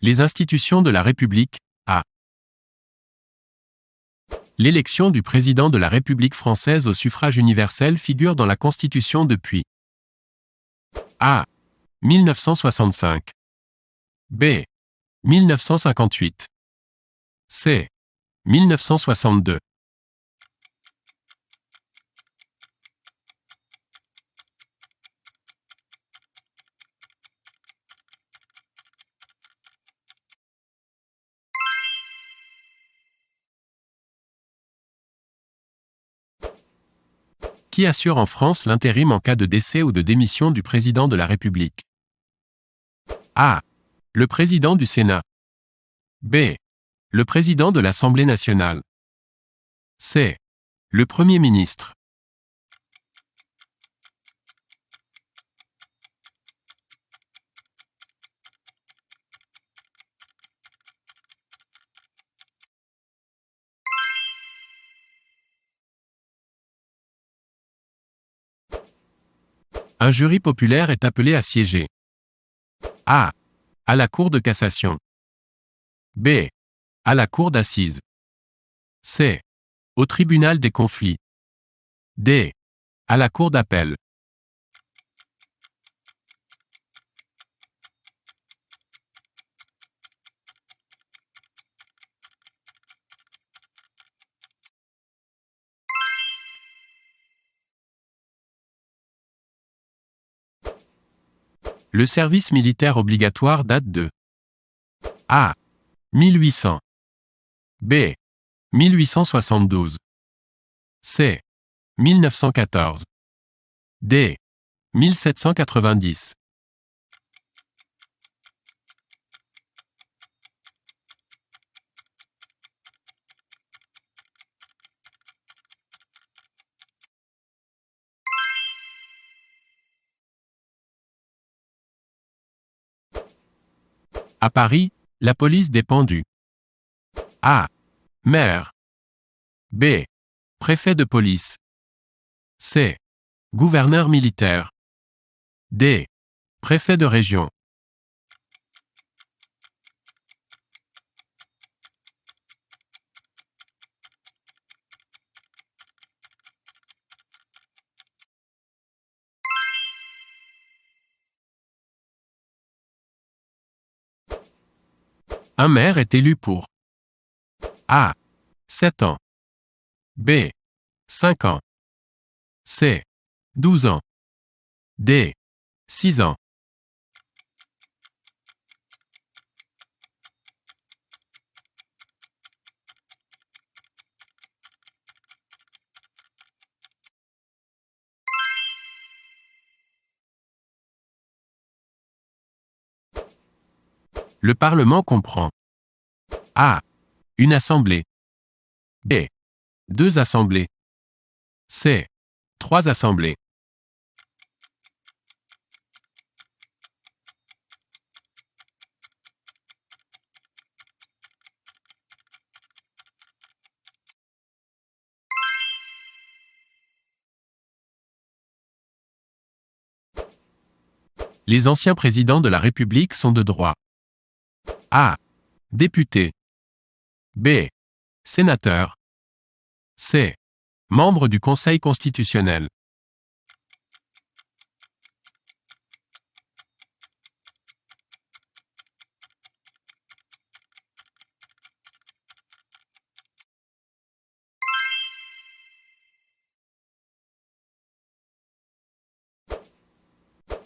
Les institutions de la République. A. L'élection du président de la République française au suffrage universel figure dans la Constitution depuis A. 1965. B. 1958. C. 1962. Qui assure en France l'intérim en cas de décès ou de démission du président de la République? A. Le président du Sénat. B. Le président de l'Assemblée nationale. C. Le Premier ministre. Un jury populaire est appelé à siéger. A. À la Cour de cassation. B. À la Cour d'assises. C. Au tribunal des conflits. D. À la Cour d'appel. Le service militaire obligatoire date de A. 1800. B. 1872. C. 1914. D. 1790. À Paris, la police dépend du A. Maire. B. Préfet de police. C. Gouverneur militaire. D. Préfet de région. Un maire est élu pour A. 7 ans. B. 5 ans. C. 12 ans. D. 6 ans. Le Parlement comprend A. Une assemblée. B. 2 assemblées. C. 3 assemblées. Les anciens présidents de la République sont de droit A. Député. B. Sénateur. C. Membre du Conseil constitutionnel.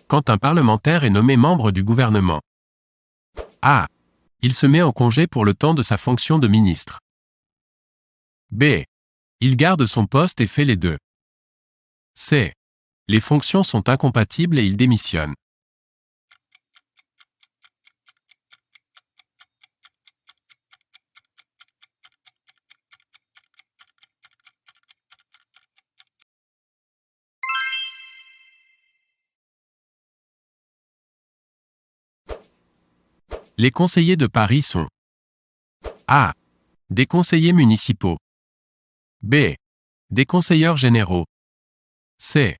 Quand un parlementaire est nommé membre du gouvernement. A. Il se met en congé pour le temps de sa fonction de ministre. B. Il garde son poste et fait les deux. C. Les fonctions sont incompatibles et il démissionne. Les conseillers de Paris sont A. Des conseillers municipaux. B. Des conseillers généraux. C.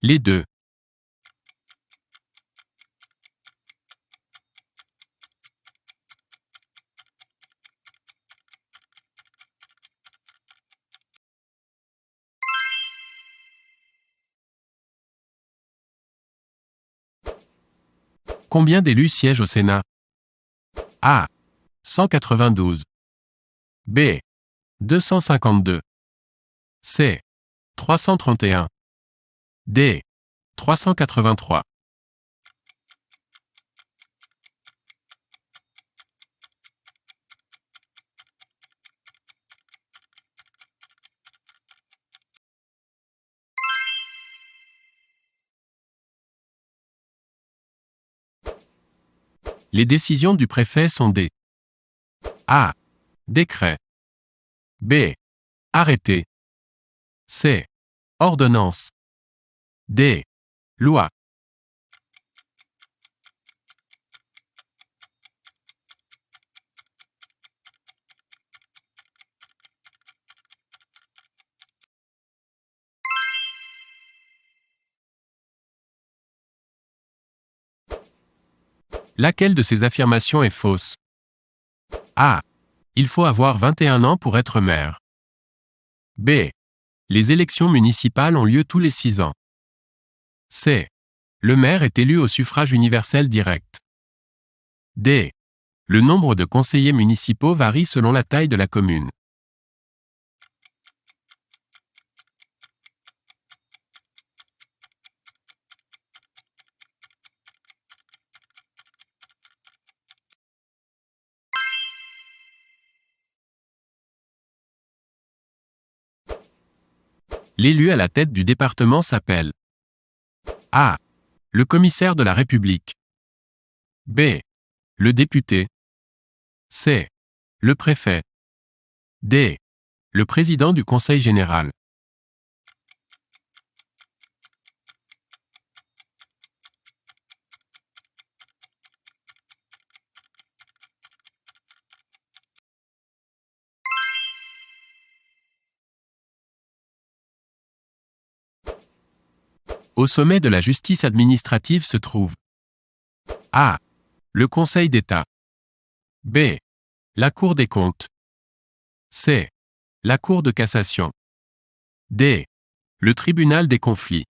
Les deux. Combien d'élus siègent au Sénat? A. 192. B. 252. C. 331. D. 383. Les décisions du préfet sont des A. Décret. B. Arrêté. C. Ordonnance. D. Loi. Laquelle de ces affirmations est fausse? A. Il faut avoir 21 ans pour être maire. B. Les élections municipales ont lieu tous les 6 ans. C. Le maire est élu au suffrage universel direct. D. Le nombre de conseillers municipaux varie selon la taille de la commune. L'élu à la tête du département s'appelle A. Le commissaire de la République. B. Le député. C. Le préfet. D. Le président du conseil général. Au sommet de la justice administrative se trouve A. Le Conseil d'État. B. La Cour des comptes. C. La Cour de cassation. D. Le tribunal des conflits.